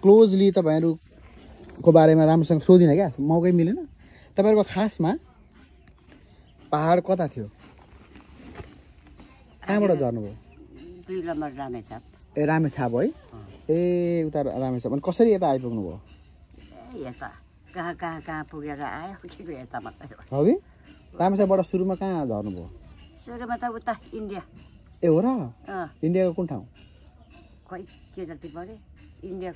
Closely तपाईँहरूको बारेमा राम्रोसँग सोधिनँ क्या, मौकै मिलेन। तपाईँहरूको खासमा पहाड कता थियो, कहाँबाट झर्नुभयो? 2 नम्बर रामेछाप। ए रामेछाप है, ए उता रामेछाप। अनि कसरी यता आइपुग्नु भयो? यता कहाँ पुगेर आयो ठिक यता मात्रै हो कि? रामेछापबाट सुरुमा कहाँ झर्नुभयो? सुरुमा त उता इन्डिया। ए हो र? इन्डियाको कुन ठाउँ? खोइ के जति पऱ्यो इन्डिया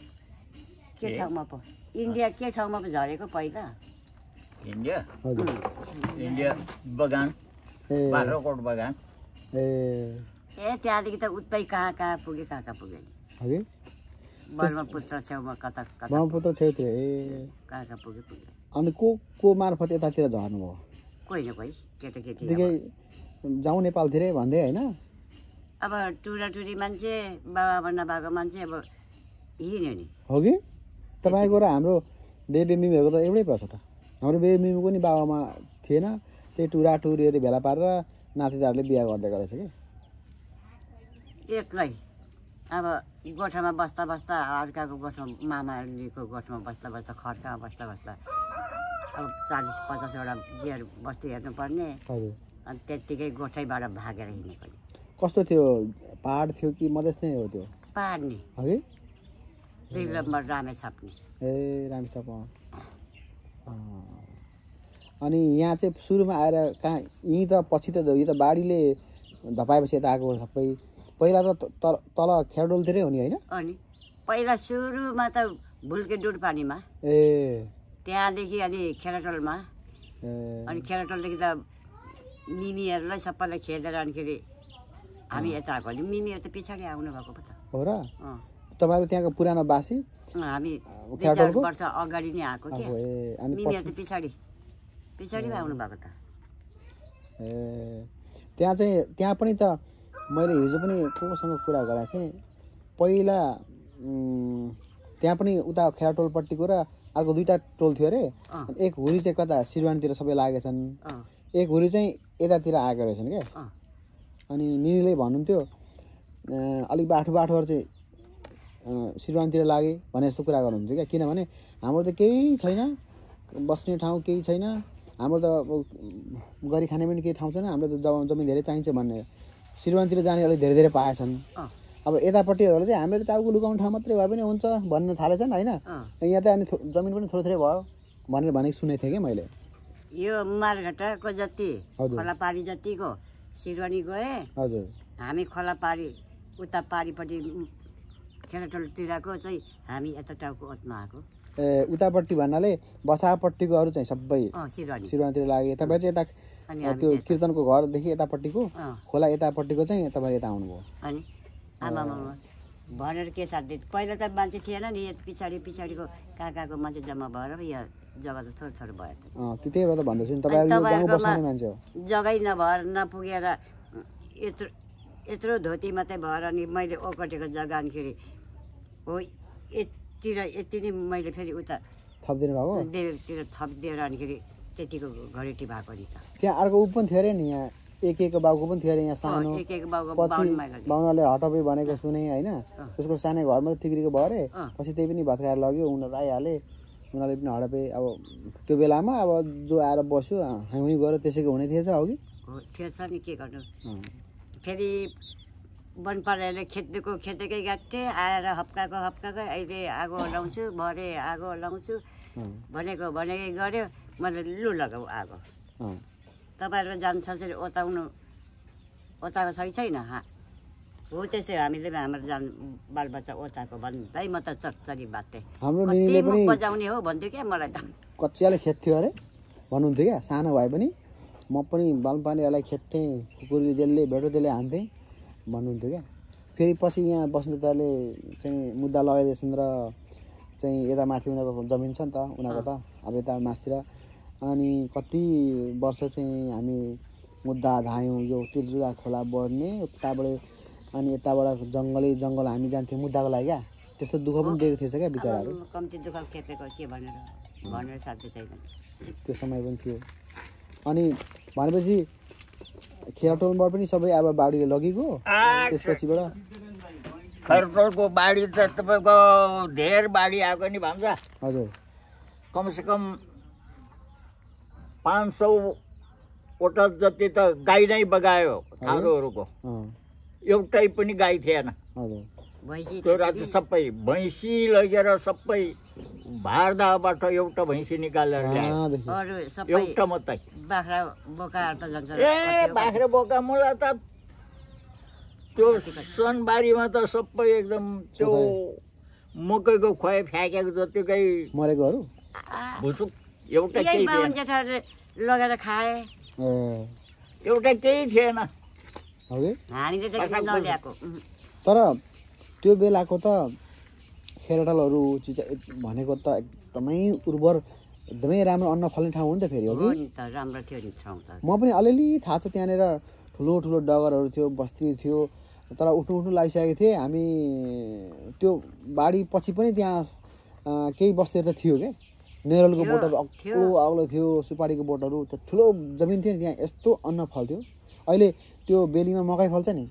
के ठाउँमा पो, इन्डिया के ठाउँमा पो झरेको पहिला? इन्डिया हजुर इन्डिया बगान, ए बाख्राकोट बगान। ए त्यहाँदेखि त उतै कहाँ पुगे नि। हो कि? ब्रह्मपुत्र छेउमा कता ब्रह्मपुत्र छेउतिर। ए कहाँ पुगे। अनि को मार्फत यतातिर झर्नुभयो? कोही न कोही केटाकेटी जाउँ नेपालतिरै भन्दै होइन? अब टुरी मान्छे बाबा नभएको मान्छे अब हिँड्यो नि। हो कि? तपाईँको र हाम्रो बेबी मिमीहरूको त एउटै पर्छ त। हाम्रो बेबी मिमीको नि बाबामा थिएन, त्यही टुरीहरू भेला पारेर नातिदारले बिहा गर्दै गरेछ कि। एक्लै अब गोठमा बस्दा अर्काको गोठमा मामालीको गोठमा बस्दा खर्कामा बस्दा अब 40-50वटा जेहरू बस्ती हेर्नुपर्ने। हजुर। अनि त्यत्तिकै गोठैबाट भागेर हिँड्ने पनि। कस्तो थियो, पहाड थियो कि मधेस नै हो त्यो? पहाड नि। हो कि? 2 नम्बर रामेछाप नि। ए रामेछाप। अनि यहाँ चाहिँ सुरुमा आएर कहाँ, यहीँ त पछि त यो त बाढीले धपाएपछि यता आएको सबै? पहिला त तल खेरडोलतिरै हो नि होइन? अनि पहिला सुरुमा त भुल्के डुड पानीमा, ए त्यहाँदेखि अनि खेराटोलमा, अनि खेराटोलदेखि त मिमीहरूलाई सबैलाई खेदेर अनिखेरि हामी यता आएको नि। मिमीहरू त पछाडि आउनु भएको पो त। हो र? तपाईँहरू त्यहाँको पुरानो बासी? हामी 2-4 वर्ष अगाडि नै आएको कि। मिमीहरू त पछाडि आउनु भएको त। ए त्यहाँ पनि त मैले हिजो पनि कोसँग कुरा गरेको थिएँ, पहिला त्यहाँ पनि उता खेराटोलपट्टिको र अर्को 2टा टोल थियो अरे। एक हुरी चाहिँ कता सिरवानीतिर सबै लागेछन्, एक हुरी चाहिँ यतातिर आएको रहेछन् क्या। अनि निनीले भन्नुहुन्थ्यो अलिक बाठोहरू चाहिँ सिरवानीतिर लागे भने जस्तो कुरा गर्नुहुन्छ क्या। किनभने हाम्रो त केही छैन, बस्ने ठाउँ केही छैन, हाम्रो त गरी खाने पनि केही ठाउँ छैन, हाम्रो त जमिन धेरै चाहिन्छ भन्ने सिरवानीतिर जाने अलिक धेरै पाएछन्। अब यतापट्टिहरू चाहिँ हामीले त टाउको लुकाउने ठाउँ मात्रै भए पनि हुन्छ भन्न थालेछन् होइन? यहाँ त अनि जमिन पनि थोरै भयो भनेर भनेको सुनेको थिएँ कि मैले। यो मारघाटाको जति खोलापारी जतिको सिरवानी गए। हजुर। हामी खोलापारी उता पारीपट्टि खेराटोलतिरको चाहिँ हामी यता टाउको ओतमा आएको। ए उतापट्टि भन्नाले बसापट्टिकोहरू चाहिँ सबै सिरवानीतिर लागे। तपाईँ चाहिँ यता त्यो कीर्तनको घरदेखि यतापट्टिको खोला यतापट्टिको चाहिँ तपाईँ यता आउनुभयो। अनि आमामा भनेर के साथ पहिला त मान्छे थिएन नि, पछाडिको कहाँको मान्छे जम्मा भएर यहाँ जग्गा त थोरै भयो। त्यही भएर त भन्दैछु नि, तपाईँहरू बस्ने मान्छे हो। जग्गै नभएर नपुगेर यत्रो धोती मात्रै भएर अनि मैले ओगटेको जग्गा अनिखेरि हो यति नै मैले फेरि उता थपिदिनु भएको देवतिर थपिदिएर अनिखेरि त्यतिको घरेटी भएको नि त। त्यहाँ अर्को ऊ पनि थियो अरे नि, यहाँ एक बाउको पनि थियो अरे यहाँ सानो, बाउनाले हटपे भनेको सुने होइन? उसको सानो घरमा तिग्रीको भयो अरे, पछि त्यही पनि भत्काएर लग्यो, उनीहरू आइहाले, उनीहरूले पनि हडपे। अब त्यो बेलामा अब जो आएर बस्यो हामी गएर त्यसैको हुने थिएछ हो कि? थिएछ नि, के गर्नु। फेरि वनपालहरूले खेतेकै गाँठे आएर हप्काएको अहिले आगो लाउँछु भरे आगो लाउँछु भनेकै गऱ्यो। मैले लु लगाऊ आगो, तपाईँहरू जान्छ चाहिँ ओताको छैन। हो त्यस्तै हामीले हाम्रो बालबच्चा ओताको भन्दै म त चकचकी बाध्थेँ। हाम्रो निनीले पनि बजाउने हो भन्थ्यो क्या मलाई त। कच्चियाले खेद्थ्यो अरे भन्नुहुन्थ्यो क्या, सानो भए पनि म पनि बालपानीहरूलाई खेद्थेँ, कुकुरले जेलले भेटो त्यसले हान्थेँ भन्नुहुन्थ्यो क्या। फेरि पछि यहाँ बस्नेताले चाहिँ मुद्दा लगाइदिएछन् र चाहिँ यता माथि उनीहरूको जमिन छ नि त उनीहरूको त, अब यता मासतिर। अनि कति वर्ष चाहिँ हामी मुद्दा धायौँ, यो तिर्जुगा खोला बढ्ने उताबाट, अनि यताबाट जङ्गल हामी जान्थ्यौँ मुद्दाको लागि क्या। त्यस्तो दुःख पनि दिएको थिएछ क्या बिचराहरू। कम्ती दुःख खेपेको के भनेर साध्य छैन, त्यो समय पनि थियो। अनि भनेपछि खेराटोलबाट पनि सबै अब बाढीले लगेको त्यसपछिबाट खैरटोलको बाढी त तपाईँको धेर बाढी आएको नि भन्छ हजुर कमसेकम 500वटा जति त गाई नै बगायो थारूहरूको एउटै पनि गाई थिएन हजुर भैँसी त्यो राति सबै भैँसी लगेर सबै भारदाबाट एउटा भैँसी निकालेर ल्यायो कहाँदेखि? अरू सबै एउटा मात्रै बाख्रा बोकाहरू त जान्छ ए बाख्रा बोका मलाई त त्यो सनबारीमा त सबै एकदम त्यो मकैको खोइ फ्याँकेको जतिकै मरेकोहरू भुसुक एउटा यही केही बाहुन थिएन जेठाहरूले लगेर खाए ए एउटा केही थिएन हजुर हामीले त नल्याएको तर त्यो बेलाको त खेरटलहरू चिज भनेको त एकदमै उर्वर एकदमै राम्रो अन्न फल्ने ठाउँ हो नि त फेरि हो हो कि नि त राम्रो थियो नि ठाउँ त म पनि अलिअलि थाहा छ त्यहाँनिर ठुलो ठुलो डगरहरू थियो बस्ती थियो तर उठ्नु लागिसकेको थिएँ हामी त्यो बाढी पछि पनि त्यहाँ केही बस्तीहरू त थियो क्या नेरलको बोटहरू अग्लो अग्लो थियो सुपारीको बोटहरू त्यो ठुलो जमिन थियो नि त्यहाँ यस्तो अन्न फल्थ्यो अहिले त्यो बेलीमा मकै फल्छ नि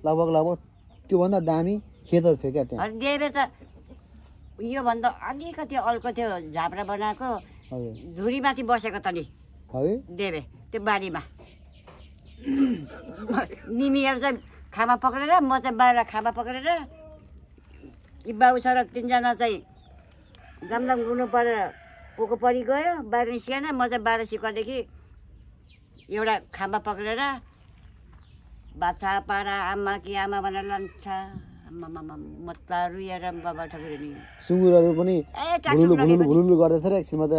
लगभग त्योभन्दा दामी खेतहरू थियो क्या त्यहाँ देवे त योभन्दा अलिकति अल्को त्यो झाप्रा बनाएको हजुर झुरीमाथि बसेको त नि है देवे त्यो बारीमा निमीहरू चाहिँ खामा पक्रेर म चाहिँ बाहिर खामा पक्रेर यी बाबु छोरा तिनजना चाहिँ गामलाम गुल्नु परेर पोको परि गयो बाहिर निस्किएन म चाहिँ बाहिर सिक्वादेखि एउटा खामा पक्रेर बाछा पारा आमा कि आमा भनेर लान्छ आमामा म त रुएर बाबा ठगेर नि सुँगुरहरू पनि ए भुलुलु टाटो भुलुलु भुलुलु गर्दै थियो र एकछिनमा त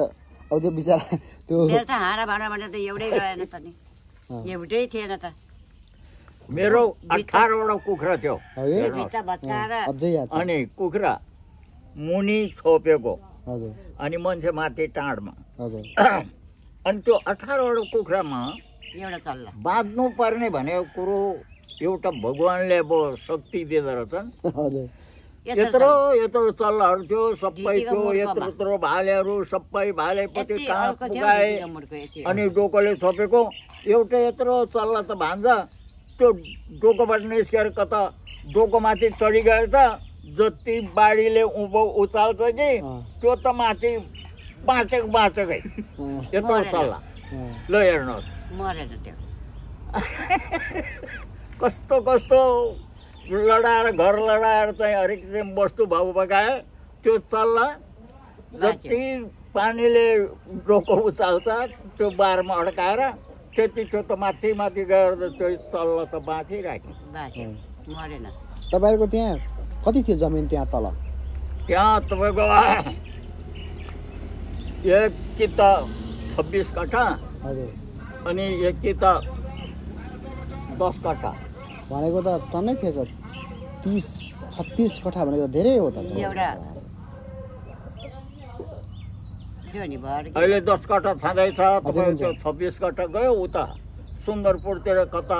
अब त्यो बिचरा त्यो मेरो त हाँडा भाँडा भनेर त एउटै रहेन त नि एउटै थिएन त मेरो 18वटा कुखुरा थियो है भित्ता भत्काएर अझै याद छ अनि कुखुरा मुनि छोपेको हजुर अनि मान्छे माथि टाढमा हजुर अनि त्यो 18वटा कुखुरामा एउटा चल्ला बाँध्नु पर्ने भनेको कुरो एउटा भगवानले अब शक्ति दिँदो रहेछन् हजुर यत्रो यत्रो चल्लाहरू थियो सबै थियो यत्रो यत्रो भालेहरू सबै भालेपट्टि कहाँ पुगाए अनि डोकोले छोपेको एउटा यत्रो चल्ला त भान्छ त्यो डोकोबाट निस्केर कता डोकोमाथि चढी गएर त जति बाढीले उँभो उचाल्छ कि त्यो त माथि बाँचेकै यत्रो चल्ला ल हेर्नुहोस् मरेन त्यो कस्तो कस्तो लडाएर घर लडाएर चाहिँ हरेक वस्तु भाउ बगाए त्यो चल्ला जति पानीले डोको उचाल्छ त्यो बारमा अड्काएर त्यति त्यो त माथि माथि गएर त्यो चल्ला त बाँचिराख्यो बाँच्यो मरेन तपाईँहरूको त्यहाँ कति थियो जमिन त्यहाँ तल त्यहाँ तपाईँको एक कि त 26 कट्ठा हजुर अनि एक कि त 10 कट्ठा भनेको त टन्नै थिएछ 30-36 कट्ठा भनेको धेरै हो त एउटा थियो नि भर अहिले 10 कट्ठा छँदैछ तपाईँको 26 कट्ठा गयो उता सुन्दरपुरतिर कता